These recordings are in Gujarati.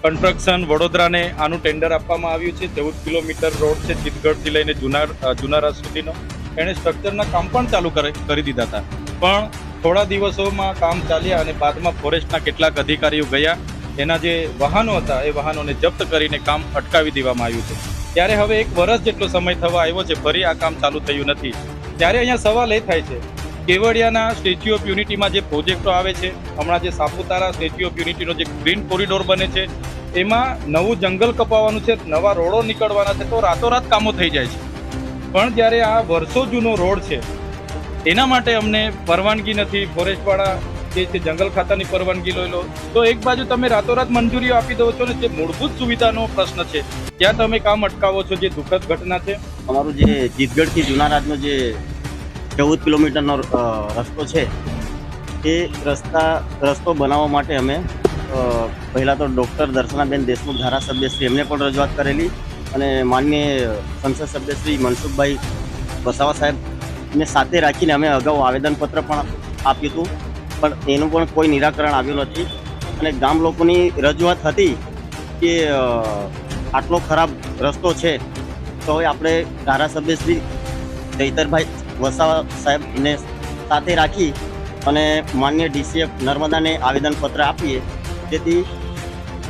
કન્સ્ટ્રક્શન વડોદરાને આનું ટેન્ડર આપવામાં આવ્યું છે। 14 કિલોમીટર રોડ છે ચિત્તગઢથી લઈને જુનારા સુધીનો। એણે સ્ટ્રક્ચરના કામ પણ ચાલુ કરી દીધા હતા, પણ થોડા દિવસોમાં કામ ચાલ્યા અને બાદમાં ફોરેસ્ટના કેટલાક અધિકારીઓ ગયા, એના જે વાહનો હતા એ વાહનોને જપ્ત કરીને કામ અટકાવી દેવામાં આવ્યું છે। ત્યારે હવે 1 વર્ષ જેટલો સમય થવા આવ્યો છે, ફરી આ કામ ચાલુ થયું નથી। ત્યારે અહીંયા સવાલ એ થાય છે, કેવડિયાના સ્ટેચ્યુ ઓફ યુનિટીમાં જે પ્રોજેક્ટો આવે છે, હમણાં જે સાપુતારા સ્ટેચ્યુ ઓફ યુનિટીનો જે ગ્રીન કોરિડોર બને છે, એમાં નવું જંગલ કપાવવાનું છે, નવા રોડો નીકળવાના છે, તો રાતોરાત કામો થઈ જાય છે। પણ જ્યારે આ વર્ષો જૂનો રોડ છે એના માટે અમને પરવાનગી નથી, ફોરેસ્ટવાળા જે છે જંગલ ખાતાની પરવાનગી લઈ લો, તો એક બાજુ તમે રાતોરાત મંજૂરીઓ આપી દો છો ને જે મૂળભૂત સુવિધાનો પ્રશ્ન છે ત્યાં તમે કામ અટકાવો છો, જે દુઃખદ ઘટના છે। અમારું જે ચિત્તગઢથી જુનારાજનો જે 14 કિલોમીટરનો રસ્તો છે એ રસ્તો બનાવવા માટે અમે પહેલાં તો ડૉક્ટર દર્શનાબેન દેશમુખ ધારાસભ્યશ્રી એમને પણ રજૂઆત કરેલી અને માનનીય સંસદ સભ્યશ્રી મનસુખભાઈ વસાવા સાહેબને સાથે રાખીને અમે અગાઉ આવેદનપત્ર પણ આપ્યું હતું, પણ એનું પણ કોઈ નિરાકરણ આવ્યું નથી। અને ગામ લોકોની રજૂઆત હતી કે આટલો ખરાબ રસ્તો છે તો હવે આપણે ધારાસભ્યશ્રી ચૈતરભાઈ વસાવા સાહેબને સાથે રાખી અને માન્ય ડીસીએફ નર્મદાને આવેદનપત્ર આપીએ, જેથી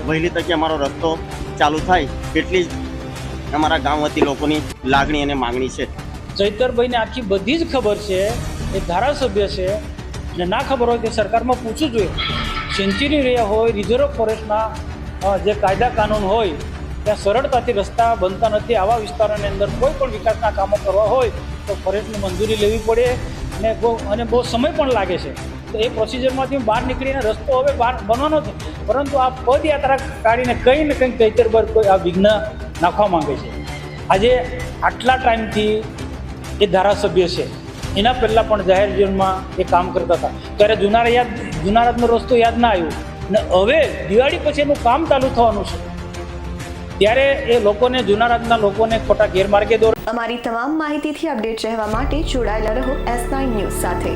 વહેલી તકે અમારો રસ્તો ચાલુ થાય એટલી જ અમારા ગામ વતી લોકોની લાગણી અને માગણી છે। ચૈતરભાઈને આખી બધી જ ખબર છે, એ ધારાસભ્ય છે ને ના ખબર હોય તે સરકારમાં પૂછવું જોઈએ। સેન્ચુરી રહ્યા હોય, રિઝર્વ ફોરેસ્ટના જે કાયદા કાનૂન હોય ત્યાં સરળતાથી રસ્તા બનતા નથી। આવા વિસ્તારોની અંદર કોઈ પણ વિકાસના કામો કરવા હોય તો ફોરેસ્ટની મંજૂરી લેવી પડે અને બહુ સમય પણ લાગે છે। તો એ પ્રોસિજરમાંથી બહાર નીકળીને રસ્તો હવે બહાર બનવાનો છે, પરંતુ આ પદયાત્રા કાઢીને કંઈ ને કંઈ ચૈતરભાઈ કોઈ આ વિઘ્ન નાખવા માંગે છે। આજે આટલા ટાઈમથી એ ધારાસભ્ય છે, એના પહેલાં પણ જાહેર જીવનમાં એ કામ કરતા હતા, ત્યારે જુનારાજનો રસ્તો યાદ ના આવ્યો ને હવે દિવાળી પછી એનું કામ ચાલુ થવાનું છે, ત્યારે એ લોકોને જુનારાજના લોકોને ખોટા ગેરમાર્ગે દોર। અમારી તમામ માહિતીથી અપડેટ રહેવા માટે જોડાયેલા રહો S9 ન્યૂઝ સાથે।